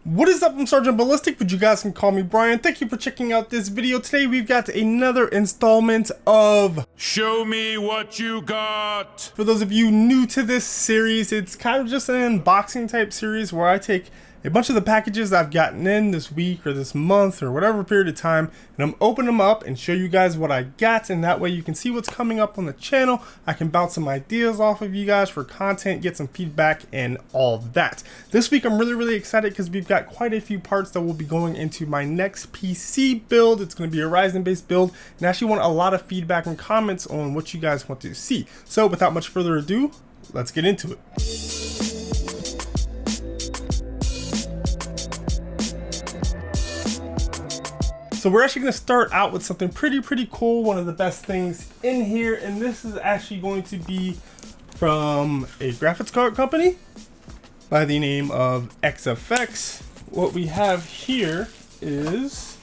What is up? I'm Sergeant Ballistic, but you guys can call me Brian. Thank you for checking out this video. Today we've got another installment of Show Me What You Got. For those of you new to this series, it's kind of just an unboxing type series where I take a bunch of the packages I've gotten in this week or this month or whatever period of time, and I'm opening them up and show you guys what I got, and that way you can see what's coming up on the channel. I can bounce some ideas off of you guys for content, get some feedback and all that. This week I'm really excited because we've got quite a few parts that will be going into my next PC build. It's going to be a Ryzen based build, and I actually want a lot of feedback and comments on what you guys want to see. So without much further ado, let's get into it. So we're actually going to start out with something pretty cool, one of the best things in here, and this is actually going to be from a graphics card company by the name of XFX. What we have here is,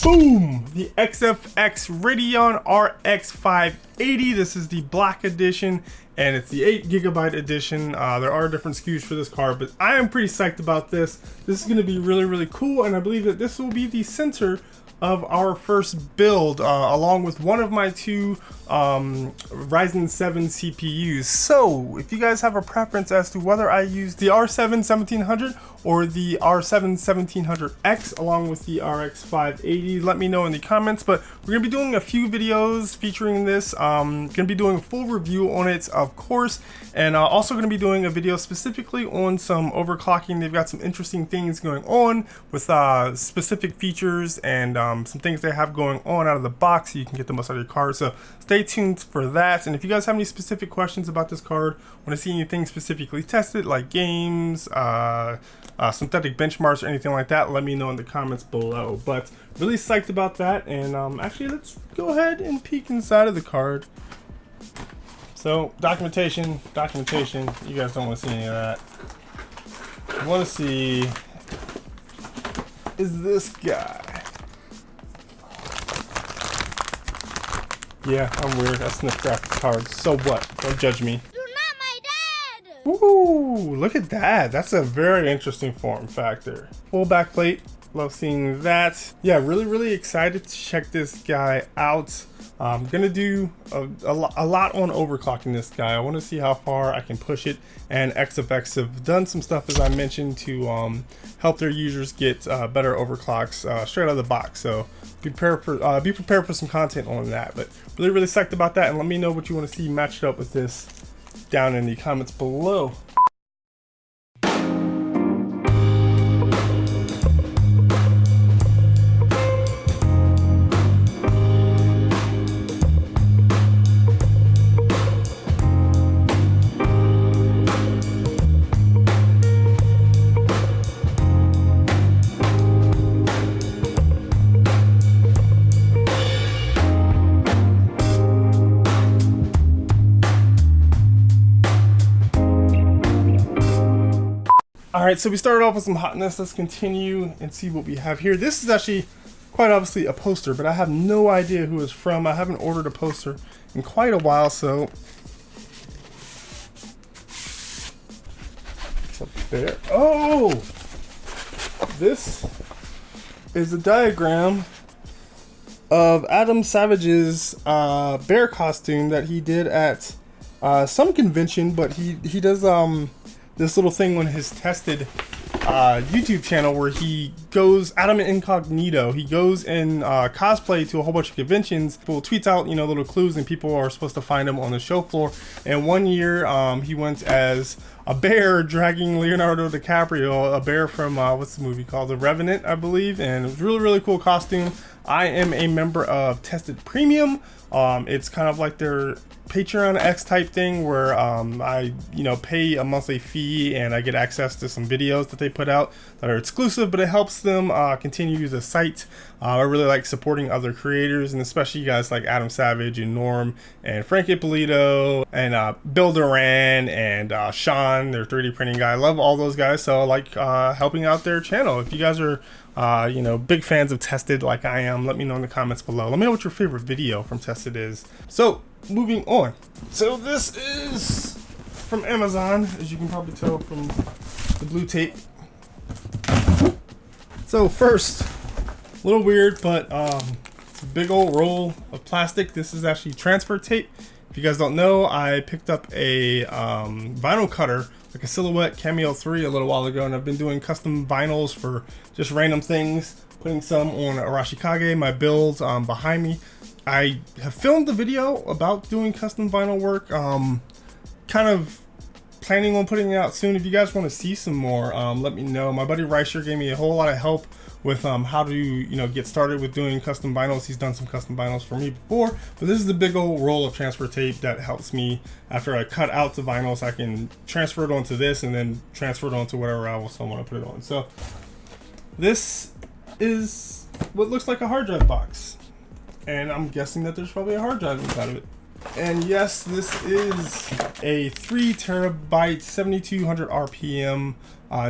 boom, the XFX Radeon RX 580. This is the black edition, and it's the 8GB edition. There are different SKUs for this card, but I am pretty psyched about this. This is going to be really cool, and I believe that this will be the center of our first build, along with one of my two Ryzen 7 CPUs. So if you guys have a preference as to whether I use the R7 1700 or the R7 1700X along with the RX 580, let me know in the comments. But we're gonna be doing a few videos featuring this. Gonna be doing a full review on it, of course, and also gonna be doing a video specifically on some overclocking. They've got some interesting things going on with specific features and some things they have going on out of the box so you can get the most out of your card. So stay tuned for that. And if you guys have any specific questions about this card, want to see anything specifically tested like games, synthetic benchmarks or anything like that, let me know in the comments below. But really psyched about that, and actually let's go ahead and peek inside of the card. So documentation, you guys don't want to see any of that. You want to see is this guy. Yeah, I'm weird. I sniff graphics cards. So what? Don't judge me. You're not my dad! Ooh, look at that. That's a very interesting form factor. Full backplate. Love seeing that. Yeah, really excited to check this guy out. I'm gonna do a lot on overclocking this guy. I want to see how far I can push it, and XFX have done some stuff, as I mentioned, to help their users get better overclocks straight out of the box. So be prepared for some content on that. But really psyched about that, and let me know what you want to see matched up with this down in the comments below. Alright, so we started off with some hotness. Let's continue and see what we have here. This is actually quite obviously a poster, but I have no idea who it's from. I haven't ordered a poster in quite a while, so it's up there. Oh! This is a diagram of Adam Savage's bear costume that he did at some convention, but he does this little thing on his Tested YouTube channel where he goes Adam Incognito. He goes in cosplay to a whole bunch of conventions. People tweets out, you know, little clues, and people are supposed to find him on the show floor. And one year, he went as a bear dragging Leonardo DiCaprio, a bear from what's the movie called, The Revenant, I believe. And it was really cool costume. I am a member of Tested Premium. It's kind of like their Patreon X type thing where I pay a monthly fee and I get access to some videos that they put out that are exclusive, but it helps them continue the site. I really like supporting other creators, and especially guys like Adam Savage and Norm and Frank Ippolito and Bill Duran and Sean, their 3D printing guy. I love all those guys, so I like helping out their channel. If you guys are big fans of Tested like I am, let me know in the comments below. Let me know what your favorite video from Tested is. So moving on. So this is from Amazon, as you can probably tell from the blue tape. So first, a little weird, but it's a big old roll of plastic. This is actually transfer tape. If you guys don't know, I picked up a vinyl cutter, like a Silhouette Cameo 3 a little while ago, and I've been doing custom vinyls for just random things, putting some on Arashikage, my builds behind me. I have filmed the video about doing custom vinyl work, kind of planning on putting it out soon. If you guys want to see some more, let me know. My buddy Ryzen gave me a whole lot of help with how to get started with doing custom vinyls. He's done some custom vinyls for me before, but this is the big old roll of transfer tape that helps me after I cut out the vinyls. I can transfer it onto this and then transfer it onto whatever else I want to put it on. So this is what looks like a hard drive box, and I'm guessing that there's probably a hard drive inside of it. And yes, this is a 3 terabyte 7200 RPM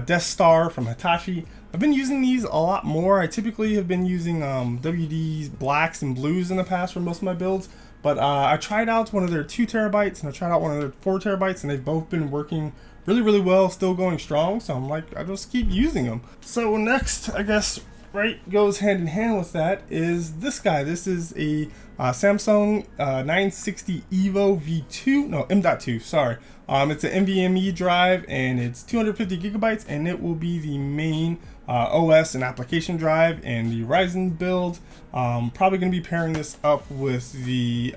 Death Star from Hitachi. I've been using these a lot more. I typically have been using WD's blacks and blues in the past for most of my builds, but I tried out one of their 2 terabytes and I tried out one of their 4 terabytes, and they've both been working really well, still going strong. So I'm like, I just keep using them. So next, I guess, right, goes hand in hand with that is this guy. This is a Samsung 960 Evo V2, no, M.2, sorry. It's an NVMe drive, and it's 250 gigabytes, and it will be the main OS and application drive and the Ryzen build. Probably going to be pairing this up with the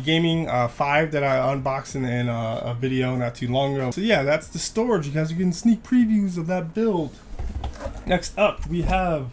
gaming 5 that I unboxed in a video not too long ago. So yeah, that's the storage. You guys are getting sneak previews of that build. Next up, we have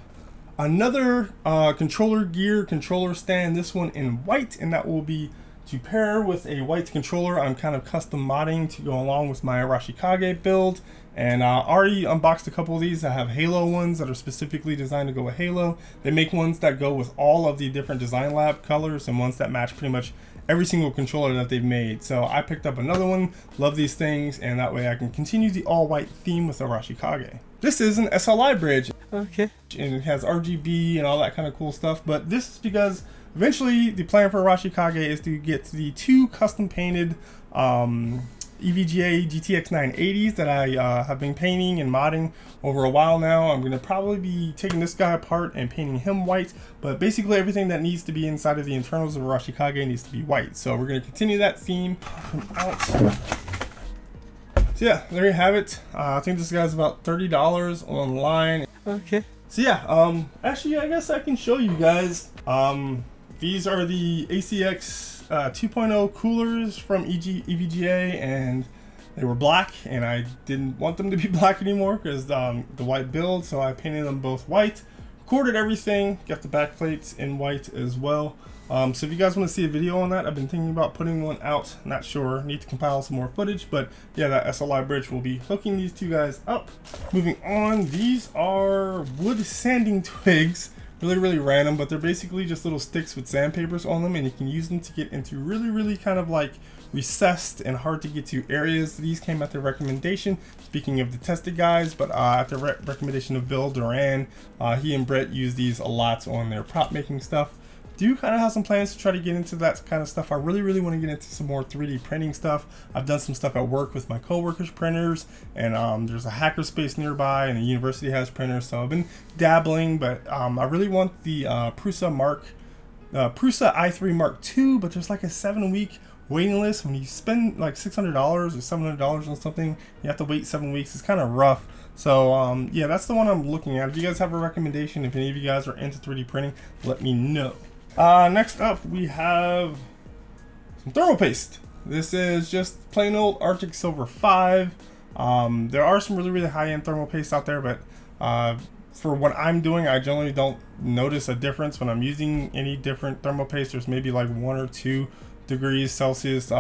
another controller gear controller stand, this one in white, and that will be to pair with a white controller. I'm kind of custom modding to go along with my Arashikage build, and I already unboxed a couple of these. I have Halo ones that are specifically designed to go with Halo. They make ones that go with all of the different Design Lab colors and ones that match pretty much every single controller that they've made. So I picked up another one, love these things, and that way I can continue the all white theme with Arashikage. This is an SLI bridge. Okay. And it has RGB and all that kind of cool stuff, but this is because eventually the plan for Arashikage is to get the 2 custom painted EVGA GTX 980s that I have been painting and modding over a while now. I'm going to probably be taking this guy apart and painting him white, but basically everything that needs to be inside of the internals of Arashikage needs to be white. So we're going to continue that theme out. So yeah, there you have it. I think this guy's about $30 online. Okay. So yeah, actually I guess I can show you guys. These are the ACX 2.0 coolers from EVGA, and they were black, and I didn't want them to be black anymore because the white build, so I painted them both white, recorded everything, got the back plates in white as well. So if you guys want to see a video on that, I've been thinking about putting one out, not sure, need to compile some more footage, but yeah, that SLI bridge will be hooking these 2 guys up. Moving on, these are wood sanding twigs. Really random, but they're basically just little sticks with sandpapers on them, and you can use them to get into really kind of like recessed and hard to get to areas. These came at the recommendation, speaking of the tested guys, but at the recommendation of Bill Duran. He and Brett use these a lot on their prop making stuff. Do kind of have some plans to try to get into that kind of stuff. I really want to get into some more 3D printing stuff. I've done some stuff at work with my coworkers' printers, and there's a hackerspace nearby, and the university has printers, so I've been dabbling. But I really want the Prusa i3 Mark II, but there's like a 7-week waiting list. When you spend like $600 or $700 on something, you have to wait 7 weeks. It's kind of rough. So yeah, that's the one I'm looking at. If you guys have a recommendation, if any of you guys are into 3D printing, let me know. Next up, we have some thermal paste. This is just plain old Arctic Silver 5. There are some really high-end thermal paste out there, but for what I'm doing, I generally don't notice a difference when I'm using any different thermal paste. There's maybe like 1 or 2 degrees Celsius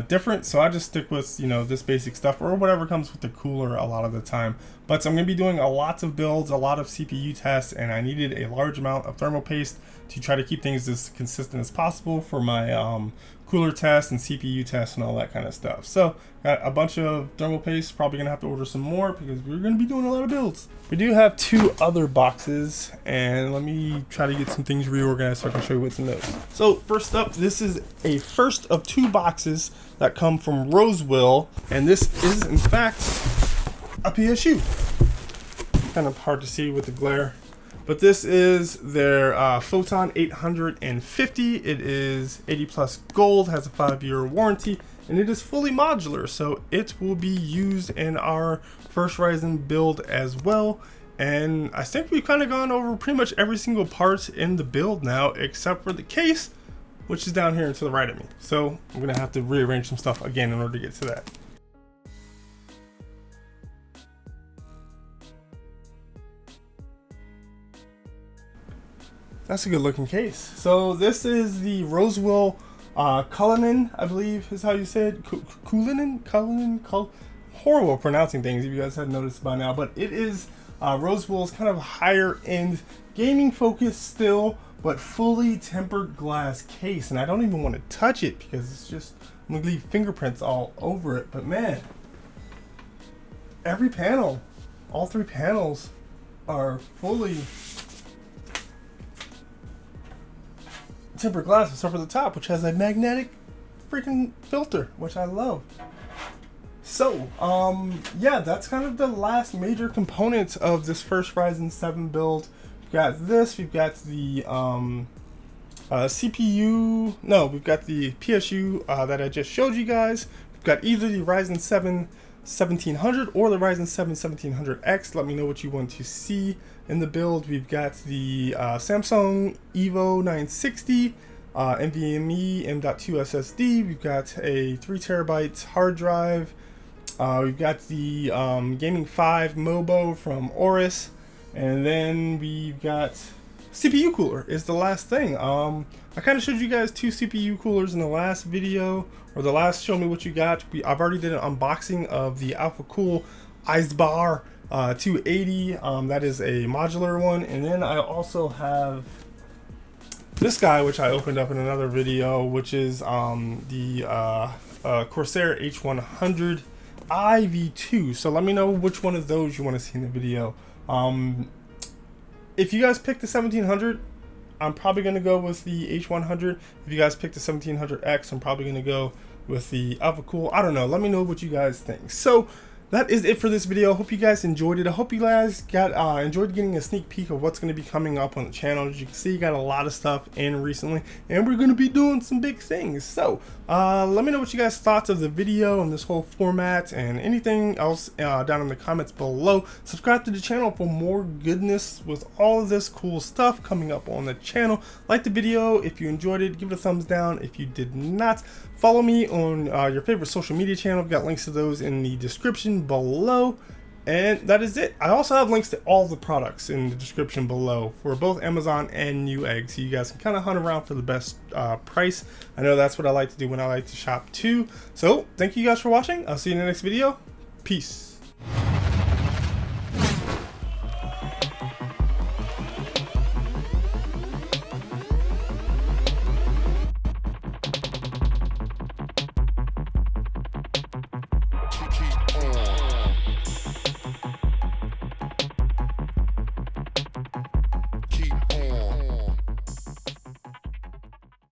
different, so I just stick with this basic stuff or whatever comes with the cooler a lot of the time. But I'm going to be doing a lot of builds, a lot of CPU tests, and I needed a large amount of thermal paste to try to keep things as consistent as possible for my cooler tests and CPU tests and all that kind of stuff. So got a bunch of thermal paste, probably gonna have to order some more because we're gonna be doing a lot of builds. We do have 2 other boxes, and let me try to get some things reorganized so I can show you what's in those. So first up, this is a first of 2 boxes that come from Roseville, and this is in fact a PSU. kind of hard to see with the glare. But this is their Photon 850. It is 80 plus gold, has a 5-year warranty, and it is fully modular. So it will be used in our first Ryzen build as well. And I think we've kind of gone over pretty much every single part in the build now, except for the case, which is down here to the right of me. So I'm gonna have to rearrange some stuff again in order to get to that. That's a good looking case. So this is the Rosewell Cullinan, I believe is how you say it. Cullinan? Horrible pronouncing things if you guys haven't noticed by now, but it is Rosewell's kind of higher end gaming focus still, but fully tempered glass case. And I don't even want to touch it because it's just, I'm gonna leave fingerprints all over it. But man, every panel, all 3 panels are fully tempered glass except for the top, which has a magnetic freaking filter, which I love. So yeah, that's kind of the last major component of this first Ryzen 7 build. We've got this, we've got the CPU, no, we've got the PSU that I just showed you guys. We've got either the Ryzen 7 1700 or the Ryzen 7 1700X. Let me know what you want to see in the build. We've got the Samsung Evo 960, NVMe M.2 SSD. We've got a 3 terabyte hard drive. We've got the Gaming 5 Mobo from Oris, and then we've got CPU cooler is the last thing. I kind of showed you guys 2 CPU coolers in the last video, or the last show me what you got. I've already did an unboxing of the AlphaCool Eisbar 280. That is a modular one, and then I also have this guy, which I opened up in another video, which is the Corsair H100 IV2. So let me know which one of those you want to see in the video. If you guys pick the 1700, I'm probably going to go with the H100. If you guys pick the 1700X, I'm probably going to go with the AlphaCool. I don't know. Let me know what you guys think. So that is it for this video. Hope you guys enjoyed it. I hope you guys got enjoyed getting a sneak peek of what's going to be coming up on the channel. As you can see, got a lot of stuff in recently, and we're going to be doing some big things. So let me know what you guys thought of the video and this whole format and anything else down in the comments below. Subscribe to the channel for more goodness with all of this cool stuff coming up on the channel. Like the video if you enjoyed it. Give it a thumbs down if you did not. Follow me on your favorite social media channel. I've got links to those in the description below. And that is it. I also have links to all the products in the description below for both Amazon and Newegg, so you guys can kind of hunt around for the best price. I know that's what I like to do when I like to shop too. So thank you guys for watching. I'll see you in the next video. Peace.